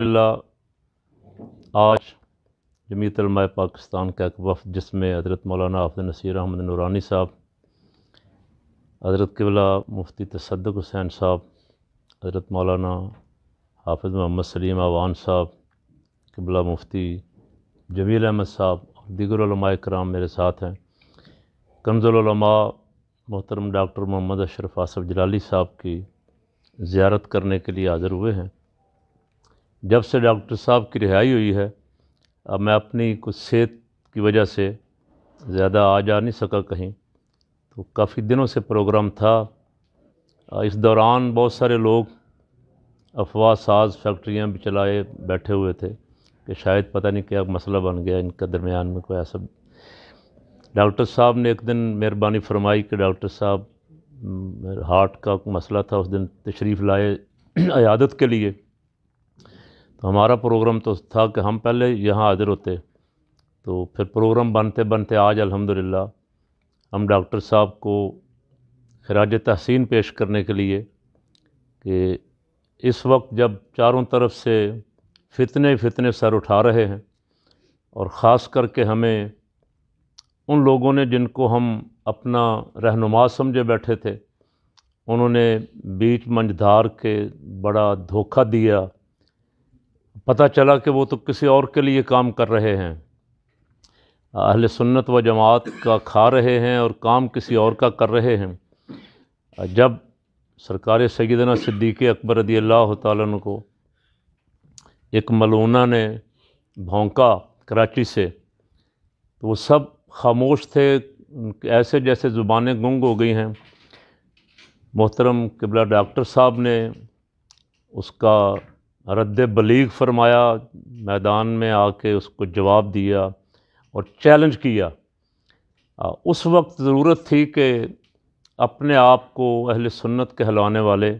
अल्हम्दुलिल्लाह आज जमीयत उलमा पाकिस्तान का एक वफ़द जिसमें हज़रत मौलाना हाफ़िज़ नसीर अहमद नूरानी साहब, हज़रत क़िबला मुफ्ती तसद्दुक़ हुसैन साहब, हज़रत मौलाना हाफ़िज़ मोहम्मद सलीम आवान साहब, क़िबला मुफ्ती जमील अहमद साहब और दीगर उलमा इकराम मेरे साथ हैं। कंज़ुल उलमा मोहतरम डॉक्टर मोहम्मद अशरफ आसफ़ जलाली साहब की ज़ियारत करने के लिए हाज़िर हुए हैं। जब से डॉक्टर साहब की रिहाई हुई है, अब मैं अपनी कुछ सेहत की वजह से ज़्यादा आ जा नहीं सका कहीं, तो काफ़ी दिनों से प्रोग्राम था। इस दौरान बहुत सारे लोग अफवाह साज फैक्ट्रियाँ भी चलाए बैठे हुए थे कि शायद पता नहीं क्या मसला बन गया इनका दरमियान में कोई ऐसा। डॉक्टर साहब ने एक दिन मेहरबानी फरमाई कि डॉक्टर साहब हार्ट का मसला था, उस दिन तशरीफ़ लाए इयादत के लिए। तो हमारा प्रोग्राम तो था कि हम पहले यहाँ हाज़िर होते, तो फिर प्रोग्राम बनते बनते आज अल्हम्दुलिल्लाह हम डॉक्टर साहब को खिराज तहसीन पेश करने के लिए कि इस वक्त जब चारों तरफ से फितने सर उठा रहे हैं और ख़ास करके हमें उन लोगों ने जिनको हम अपना रहनुमा समझे बैठे थे, उन्होंने बीच मंझधार के बड़ा धोखा दिया। पता चला कि वो तो किसी और के लिए काम कर रहे हैं, अहले सुन्नत व जमात का खा रहे हैं और काम किसी और का कर रहे हैं। जब सरकार सैयदना सिद्दीक़ अकबर रज़ियल्लाहु ताला अन्हु को एक मलूना ने भौंका कराची से, तो वो सब खामोश थे, ऐसे जैसे ज़ुबानें गुंग हो गई हैं। मोहतरम क़िबला डॉक्टर साहब ने उसका रद्द बलीग फरमाया, मैदान में आके उसको जवाब दिया और चैलेंज किया। उस वक्त ज़रूरत थी कि अपने आप को अहले सुन्नत कहलाने वाले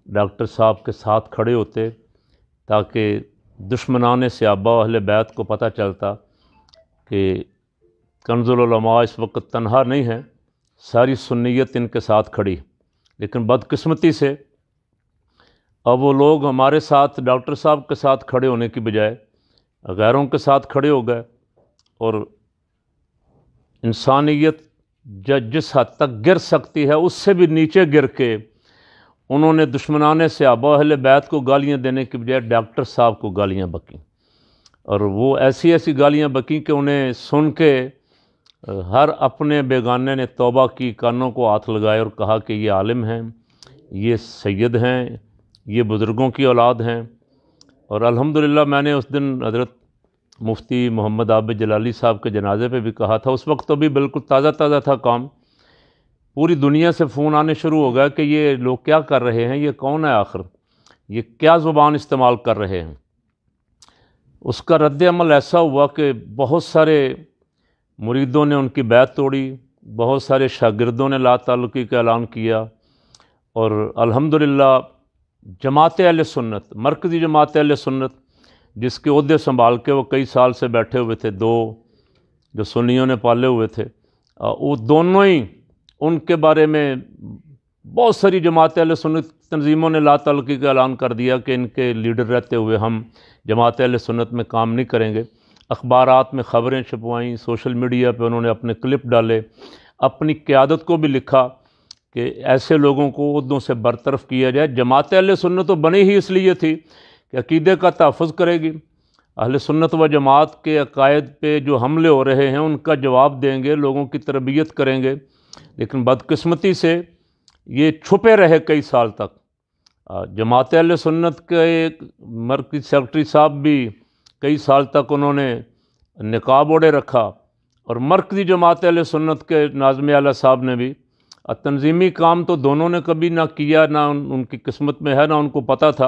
डॉक्टर साहब के साथ खड़े होते, ताकि दुश्मनाने सहाबा अहले बैत को पता चलता कि कंज़ुल उलमा इस वक्त तन्हा नहीं है, सारी सुन्नियत इनके साथ खड़ी। लेकिन बदकिस्मती से अब वो लोग हमारे साथ डॉक्टर साहब के साथ खड़े होने की बजाय गैरों के साथ खड़े हो गए और इंसानियत जिस हद तक गिर सकती है उससे भी नीचे गिर के उन्होंने दुश्मनाने सहाबा अहले बैत को गालियां देने की बजाय डॉक्टर साहब को गालियां बकीं। और वो ऐसी ऐसी गालियां बकीं कि उन्हें सुन के हर अपने बेगाने ने तौबा की, कानों को हाथ लगाए और कहा कि ये आलिम हैं, ये सैयद हैं, ये बुज़ुर्गों की औलाद हैं। और अल्हम्दुलिल्लाह मैंने उस दिन हज़रत मुफ्ती मोहम्मद आबिद जलाली साहब के जनाज़े पे भी कहा था। उस वक्त तो भी बिल्कुल ताज़ा था काम। पूरी दुनिया से फ़ोन आने शुरू हो गया कि ये लोग क्या कर रहे हैं, ये कौन है आखिर, ये क्या ज़ुबान इस्तेमाल कर रहे हैं। उसका रद्द अमल ऐसा हुआ कि बहुत सारे मुरीदों ने उनकी बैत तोड़ी, बहुत सारे शागिर्दों ने ला ताल्लुकी का ऐलान किया और अल्हम्दुलिल्लाह जमात अहले सुन्नत, मरकज़ी जमात अहले सुन्नत जिसके ओहदे संभाल के वो कई साल से बैठे हुए थे, दो जो सुन्नियों ने पाले हुए थे, वो दोनों ही उनके बारे में बहुत सारी जमात अहले सुन्नत तंजीमों ने ला ताल्लुकी का ऐलान कर दिया कि इनके लीडर रहते हुए हम जमात अहले सुन्नत में काम नहीं करेंगे। अखबारात में ख़बरें छपवाईं, सोशल मीडिया पे उन्होंने अपने क्लिप डाले, अपनी क़यादत को भी लिखा कि ऐसे लोगों को ओहदों से बरतरफ किया जाए। जमात अहले सुन्नत तो बनी ही इसलिए थी कि अक़ीदे का तहफ़्फ़ुज़ करेगी, अहले सुन्नत व जमात के अक़ायद पे जो हमले हो रहे हैं उनका जवाब देंगे, लोगों की तरबियत करेंगे। लेकिन बदकिस्मती से ये छुपे रहे कई साल तक। जमात अहले सुन्नत के एक मरकज़ी सेक्रेटरी साहब भी कई साल तक उन्होंने निकाब ओढ़े रखा और मरकज़ी जमात अहले सुन्नत के नाज़िम आला साहब ने भी तंजीमी काम तो दोनों ने कभी ना किया, ना उनकी किस्मत में है, ना उनको पता था।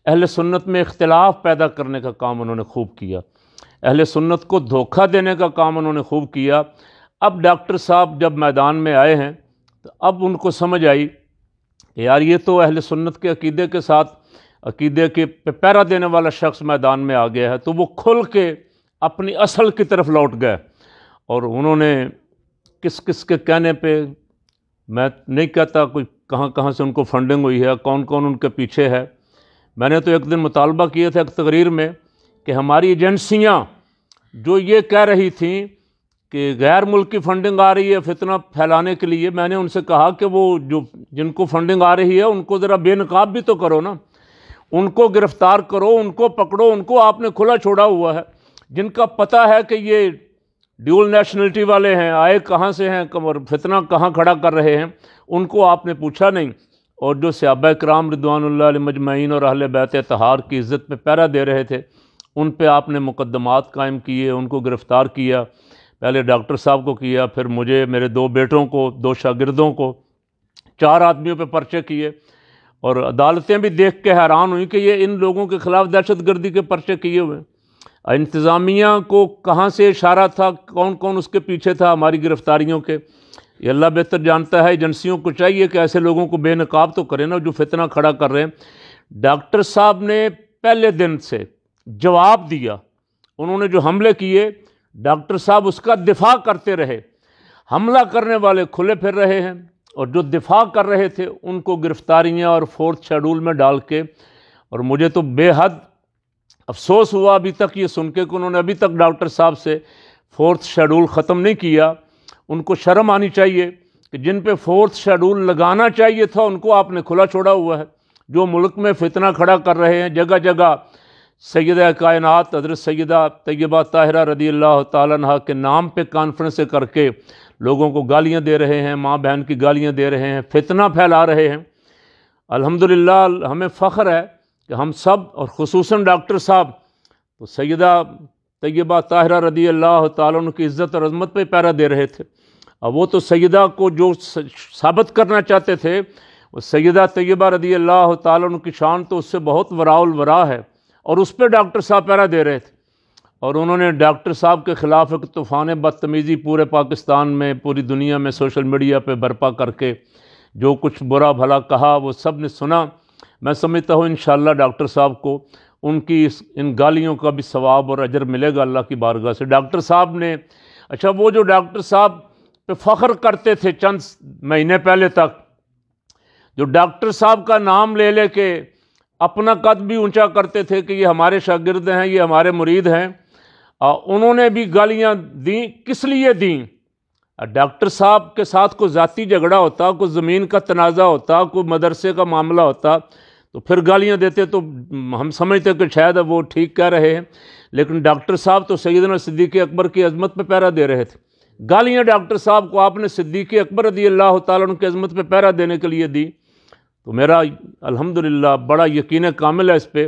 अहले सुन्नत में इख्तिलाफ़ पैदा करने का काम उन्होंने खूब किया, अहले सुन्नत को धोखा देने का काम उन्होंने खूब किया। अब डॉक्टर साहब जब मैदान में आए हैं तो अब उनको समझ आई कि यार ये तो अहले सुन्नत के अक़ीदे के साथ अक़ीदे के पहरा देने वाला शख्स मैदान में आ गया है। तो वो खुल के अपनी असल की तरफ लौट गए और उन्होंने किस किस के कहने पे, मैं नहीं कहता कोई कहाँ कहाँ से उनको फंडिंग हुई है, कौन कौन उनके पीछे है, میں نے تو ایک دن مطالبہ کیا تھا ایک تقریر میں کہ ہماری ایجنسیاں جو یہ کہہ رہی تھیں کہ غیر ملکی فنڈنگ آ رہی ہے فتنہ پھیلانے کے لیے، میں نے ان سے کہا کہ وہ جن کو فنڈنگ آ رہی ہے ان کو ذرا بے نقاب بھی تو کرو نا، ان کو گرفتار کرو، ان کو پکڑو، ان کو آپ نے کھلا چھوڑا ہوا ہے۔ جن کا پتہ ہے کہ یہ ڈیول نیشنلٹی والے ہیں، آئے کہاں سے ہیں اور فتنہ کہاں کھڑا کر رہے ہیں، ان کو آپ نے پوچھا نہیں۔ اور جو صحابہ کرام رضوان اللہ علیہ مجمعین اور اہل بیت اطہار کی عزت پہ پہرا دے رہے تھے، ان پہ آپ نے مقدمات قائم کیے، ان کو گرفتار کیا، پہلے ڈاکٹر صاحب کو کیا، پھر مجھے، میرے 2 بیٹوں کو، 2 شاگردوں کو، 4 آدمیوں پہ پرچے کیے۔ اور عدالتیں بھی دیکھ کے حیران ہوئیں کہ یہ ان لوگوں کے خلاف دہشت گردی کے پرچے کیے ہوئے۔ انتظامیہ کو کہاں سے اشارہ تھا، کون کون اس کے پیچھے تھا ہماری گرفتاریوں کے، یہ اللہ بہتر جانتا ہے۔ ایجنسیوں کو چاہیے کہ ایسے لوگوں کو بے نقاب تو کریں نا جو فتنہ کھڑا کر رہے ہیں۔ ڈاکٹر صاحب نے پہلے دن سے جواب دیا، انہوں نے جو حملے کیے ڈاکٹر صاحب اس کا دفاع کرتے رہے۔ حملہ کرنے والے کھلے پھر رہے ہیں اور جو دفاع کر رہے تھے ان کو گرفتاریاں اور 4تھ شیڈول میں ڈال کے، اور مجھے تو بے حد افسوس ہوا ابھی تک یہ سن کے کہ انہوں نے ابھی تک ڈاکٹر صاحب سے 4تھ شیڈول ختم نہیں کیا۔ ان کو شرم آنی چاہیے کہ جن پہ 4تھ شیڈول لگانا چاہیے تھا ان کو آپ نے کھلا چھوڑا ہوا ہے۔ جو ملک میں فتنہ کھڑا کر رہے ہیں، جگہ جگہ سیدہ کائنات حضرت سیدہ طیبہ طاہرہ رضی اللہ تعالیٰ عنہا کے نام پہ کانفرنسیں کر کے لوگوں کو گالیاں دے رہے ہیں، ماں بہن کی گالیاں دے رہے ہیں، فتنہ پھیلا رہے ہیں۔ الحمدللہ ہمیں فخر ہے کہ ہم سب، اور خصوصاً ڈاکٹر صاحب، تو سیدہ طیبہ طاہرہ رضی اللہ تعالیٰ عنہ کی عزت اور عظمت پہ پیرا دے رہے تھے۔ اب وہ تو سیدہ کو جو ثابت کرنا چاہتے تھے، وہ سیدہ طیبہ رضی اللہ تعالیٰ عنہ کی شان تو اس سے بہت وراء الورا ہے، اور اس پہ ڈاکٹر صاحب پیرا دے رہے تھے۔ اور انہوں نے ڈاکٹر صاحب کے خلاف ایک طوفان بدتمیزی پورے پاکستان میں، پوری دنیا میں سوشل میڈیا پہ برپا کر کے جو کچھ برا بھلا کہا وہ سب نے سنا۔ میں سمجھتا ہوں انشاءاللہ ڈاکٹر صاحب کو ان کی ان گالیوں کا بھی ثواب اور اجر ملے گا اللہ کی بارگاہ سے۔ ڈاکٹر صاحب نے، اچھا وہ جو ڈاکٹر صاحب پہ فخر کرتے تھے چند مہینے پہلے تک، جو ڈاکٹر صاحب کا نام لے لے کے اپنا قد بھی اونچا کرتے تھے کہ یہ ہمارے شاگرد ہیں، یہ ہمارے مرید ہیں، انہوں نے بھی گالیاں دیں۔ کس لیے دیں؟ ڈاکٹر صاحب کے ساتھ کوئی ذاتی جھگڑا ہوتا، کوئی زمین کا تنازع ہوتا، کوئی مدرسے کا معاملہ ہوتا تو پھر گالیاں دیتے تو ہم سمجھتے کہ شاید وہ ٹھیک کہہ رہے ہیں، لیکن ڈاکٹر صاحب تو سیدنا صدیق اکبر کی عظمت پہ پیرا دے رہے تھے۔ گالیاں ڈاکٹر صاحب کو آپ نے صدیق اکبر رضی اللہ تعالیٰ عنہ کی عظمت پہ پیرا دینے کے لیے دی، تو میرا الحمدللہ بڑا یقین کامل ہے اس پہ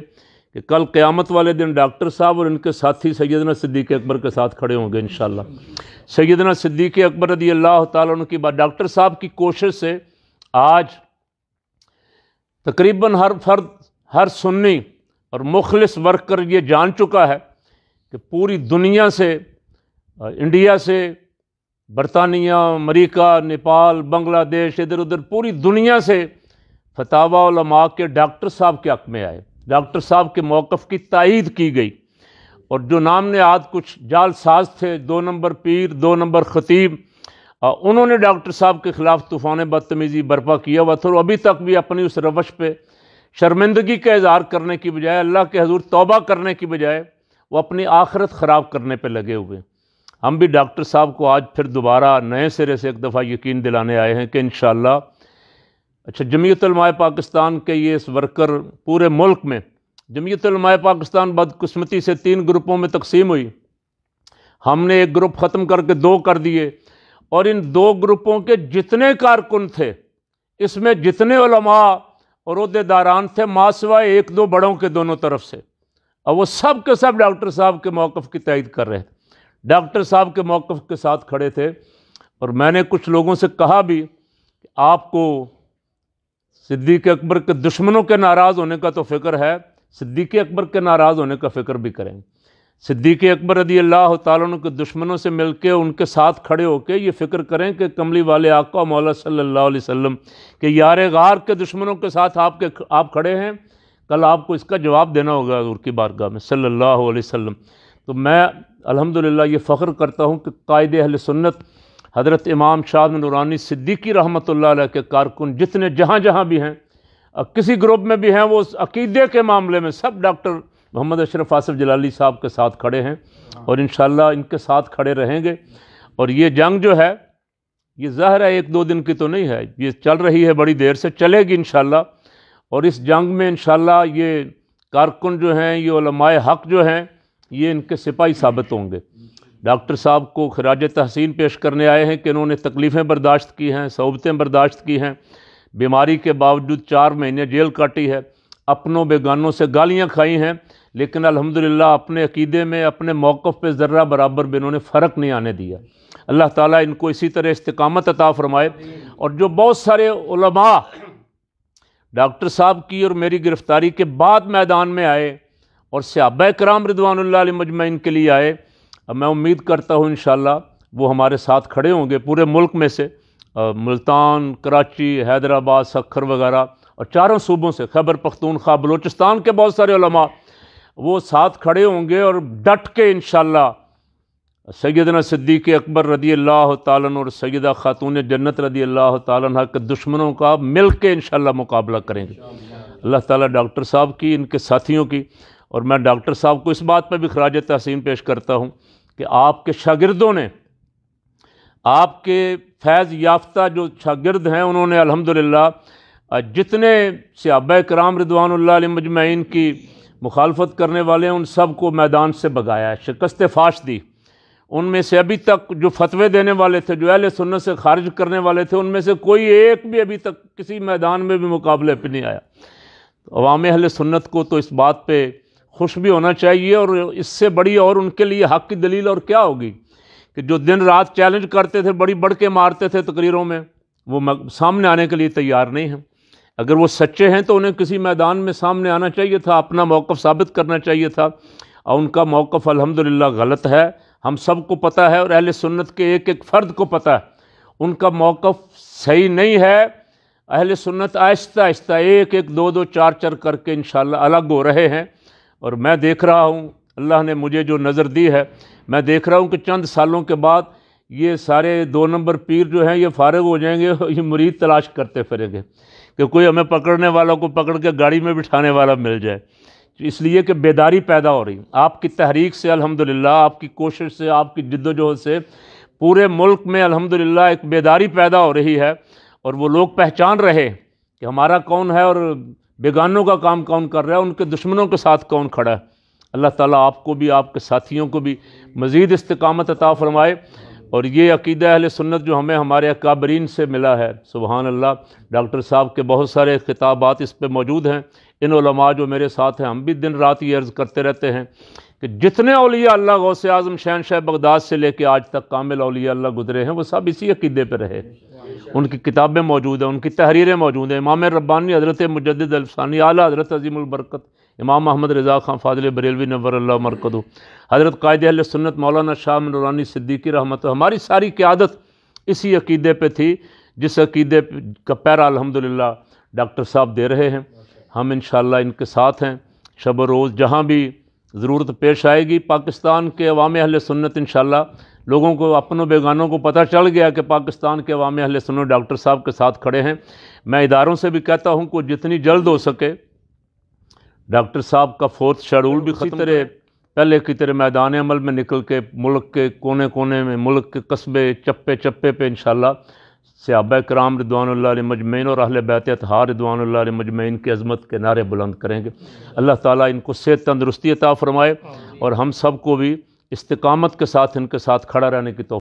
کہ کل قیامت والے دن ڈاکٹر صاحب اور ان کے ساتھی سیدنا صدیق اکبر کے ساتھ کھڑے ہوں گے انشاءاللہ۔ سیدنا صدیق اکبر رضی اللہ تعالیٰ عنہ کی بات، ڈاکٹر صاحب کی کوشش سے آج تقریباً ہر فرد، ہر سنی اور مخلص ورکر یہ جان چکا ہے کہ پوری دنیا سے، انڈیا سے، برطانیہ، امریکہ، نیپال، بنگلہ دیش، ادھر ادھر پوری دنیا سے فتاوی علماء کے ڈاکٹر صاحب کے حق میں آئے، ڈاکٹر صاحب کے موقف کی تائید کی گئی۔ اور جو نام نہاد کچھ جال ساز تھے، 2 نمبر پیر، 2 نمبر خطیب، انہوں نے ڈاکٹر صاحب کے خلاف طوفان بدتمیزی برپا کیا ہوا تھا، اور ابھی تک بھی اپنی اس روش پہ شرمندگی کا اظہار کرنے کی بجائے، اللہ کے حضور توبہ کرنے کی بجائے، وہ اپنی آخرت خراب کرنے پہ لگے ہوئے۔ ہم بھی ڈاکٹر صاحب کو آج پھر دوبارہ نئے سرے سے ایک دفعہ یقین دلانے آئے ہیں کہ انشاءاللہ، اچھا جمعیت علماء پاکستان کے یہ اس ورکر پورے ملک میں، جمعیت علماء پاکستان بدقسمتی سے 3 گروپوں میں تقسیم ہوئی۔ ہم نے ایک گروپ ختم کر کے 2 کر دیے، اور ان 2 گروپوں کے جتنے کارکن تھے، اس میں جتنے علماء اور عہدیداران تھے، ماں سوائے 1-2 بڑوں کے دونوں طرف سے، اور وہ سب کے سب ڈاکٹر صاحب کے موقف کی تائید کر رہے تھے، ڈاکٹر صاحب کے موقف کے ساتھ کھڑے تھے۔ اور میں نے کچھ لوگوں سے کہا بھی کہ آپ کو صدیق اکبر کے دشمنوں کے ناراض ہونے کا تو فکر ہے، صدیق اکبر کے ناراض ہونے کا فکر بھی کریں۔ صدیق اکبر رضی اللہ تعالیٰ عنہ کے دشمنوں سے مل کے ان کے ساتھ کھڑے ہو کے یہ فکر کریں کہ کملی والے آقا مولا صلی اللہ علیہ وسلم کہ یار غار کے دشمنوں کے ساتھ آپ کھڑے ہیں، کل آپ کو اس کا جواب دینا ہوگا حضور کی بارگاہ میں صلی اللہ علیہ وسلم۔ تو میں الحمدللہ یہ فخر کرتا ہوں کہ قائد اہل سنت حضرت امام شاہ نورانی صدیقی رحمۃ اللہ علیہ کے کارکن جتنے جہاں جہاں بھی ہیں، किसी ग्रुप में भी हैं, वो अकीदे के मामले में सब डॉक्टर मोहम्मद अशरफ आसिफ जलाली साहब के साथ खड़े हैं और इंशाअल्लाह इनके साथ खड़े रहेंगे। और ये जंग जो है ये ज़ाहिर है 1-2 दिन की तो नहीं है, ये चल रही है, बड़ी देर से चलेगी इंशाअल्लाह। और इस जंग में इंशाअल्लाह ये कारकुन जो हैं, ये उलमाए हक जो हैं, ये इनके सिपाही साबित होंगे। डॉक्टर साहब को खराज तहसीन पेश करने आए हैं कि इन्होंने तकलीफ़ें बर्दाश्त की हैं, सौबतें बर्दाश्त की हैं, बीमारी के बावजूद 4 महीने जेल काटी है, अपनों बेगानों से गालियां खाई हैं, लेकिन अल्हम्दुलिल्लाह अपने अकीदे में, अपने मौक़िफ़ पे ज़र्रा बराबर भी इन्होंने फ़र्क नहीं आने दिया। अल्लाह ताला इनको इसी तरह इस्तिकामत अता फ़रमाए। और जो बहुत सारे उलमा डॉक्टर साहब की और मेरी गिरफ़्तारी के बाद मैदान में आए और सहाबा किराम रिदवानुल्लाह अलैहिम मजमईन के लिए आए, मैं उम्मीद करता हूँ इंशाअल्लाह वो हमारे साथ खड़े होंगे पूरे मुल्क में से, मुल्तान, कराची, हैदराबाद, सखर वगैरह और चारों सूबों से, खैबर पख्तूनख्वा, बलूचिस्तान के बहुत सारे उलमा वो साथ खड़े होंगे और डट के इंशाअल्लाह सैयदना सिद्दीक़ अकबर रदी अल्लाह ताला अन्हु और सैयदा खातून जन्नत रदी अल्लाह ताला अन्हा के दुश्मनों का मिल के इंशाअल्लाह मुकाबला करेंगे। अल्लाह ताला डॉक्टर साहब की, इनके साथियों की, और मैं डॉक्टर साहब को इस बात पर भी खराज तहसीन पेश करता हूँ कि आपके शागिर्दों ने, आपके फैज़ याफ्ता जो शागिर्द हैं, उन्होंने अल्हम्दुलिल्लाह जितने सहाबा किराम रिदवानुल्लाह अलैहिम मजमईन की मुखालफत करने वाले हैं उन सब को मैदान से भगाया है, शिकस्त फाश दी। उनमें से अभी तक जो फतवे देने वाले थे, जो अहले सुन्नत से खारिज करने वाले थे, उनमें से कोई एक भी अभी तक किसी मैदान में भी मुकाबले पे नहीं आया। तो अवाम अहले सुन्नत को तो इस बात पे खुश भी होना चाहिए, और इससे बड़ी और उनके लिए हक़ की दलील और क्या होगी कि जो दिन रात चैलेंज करते थे, बड़ी बढ़ के मारते थे तकरीरों में, वो सामने आने के लिए तैयार नहीं हैं। अगर वो सच्चे हैं तो उन्हें किसी मैदान में सामने आना चाहिए था, अपना मौक़िफ़ साबित करना चाहिए था, और उनका मौक़िफ़ अल्हम्दुलिल्लाह गलत है, हम सबको पता है, और अहले सुन्नत के एक एक फ़र्द को पता है उनका मौक़िफ़ सही नहीं है। अहले सुन्नत आहिस्ता आहिस्ता 1-1, 2-2, 4-4 करके इंशाअल्लाह अलग हो रहे हैं। और मैं देख रहा हूँ, अल्लाह ने मुझे जो नज़र दी है, मैं देख रहा हूँ कि चंद सालों के बाद ये सारे 2 नंबर पीर जो हैं ये फारिग हो जाएंगे, ये मुरीद तलाश करते फिरेंगे कि कोई हमें पकड़ने वाला को पकड़ के गाड़ी में बिठाने वाला मिल जाए। इसलिए कि बेदारी पैदा हो रही, आपकी तहरीक से अल्हम्दुलिल्लाह, आपकी कोशिश से, आपकी जिद्दोजहद से पूरे मुल्क में अल्हम्दुलिल्लाह एक बेदारी पैदा हो रही है, और वो लोग पहचान रहे कि हमारा कौन है और बेगानों का काम कौन कर रहा है, उनके दुश्मनों के साथ कौन खड़ा है। अल्लाह ताला आपको भी, आपके साथियों को भी मज़ीद इस्तिकामत अता फ़रमाए। और ये अक़ीदा अहले सुन्नत जो हमें हमारे अकाबरीन से मिला है, सुबहान अल्लाह, डॉक्टर साहब के बहुत सारे खिताबात इस पे मौजूद हैं। इन उलमा जो मेरे साथ हैं, हम भी दिन रात ये अर्ज़ करते रहते हैं कि जितने औलिया अल्लाह गौसे आज़म शहनशाह बगदाद से लेके आज तक कामिल औलिया अल्लाह गुजरे हैं, वो सब इसी अक़ीदे पे रहे। उनकी किताबें मौजूद हैं, उनकी तहरीरें मौजूद हैं। इमाम रब्बानी हज़रत मुजद्दिद अल्फ़सानी आला हज़रत अज़ीमुल बरकत इमाम अहमद रज़ा खान फ़ाज़िल बरेलवी नव्वरल्लाहु मरकदहु, हज़रत क़ायद अहले सुन्नत मौलाना शाह नूरानी सिद्दीकी रहमत, हमारी सारी क़यादत इसी अक़ीदे पे थी, जिस अक़ीदे का पैरा अल्हम्दुलिल्लाह डॉक्टर साहब दे रहे हैं। हम इंशाअल्लाह इनके साथ हैं शब रोज़, जहाँ भी ज़रूरत पेश आएगी। पाकिस्तान के अवाम अहले सुन्नत इंशाअल्लाह, लोगों को, अपनों बेगानों को पता चल गया कि पाकिस्तान के अवाम अहले सुन्नत डॉक्टर साहब के साथ खड़े हैं। मैं इदारों से भी कहता हूँ कि जितनी जल्द हो सके डॉक्टर साहब का 4th शेड्यूल भी ख़त्म तरह पहले की तरह मैदान अमल में निकल के मुल्क के कोने कोने में, मुल्क के कस्बे, चप्पे चप्पे पे इंशाअल्लाह सहाबा किराम रिदवानुल्लाह अलैहिम मजमईन और अहले बैत अतहार रिदवानुल्लाह अलैहिम मजमईन की अज़मत के नारे बुलंद करेंगे। अल्लाह ताला इनको सेहत तंदुरुस्ती अता फ़रमाए, और हम सब को भी इस्तिकामत के साथ इनके साथ खड़ा रहने की तौफ़ीक़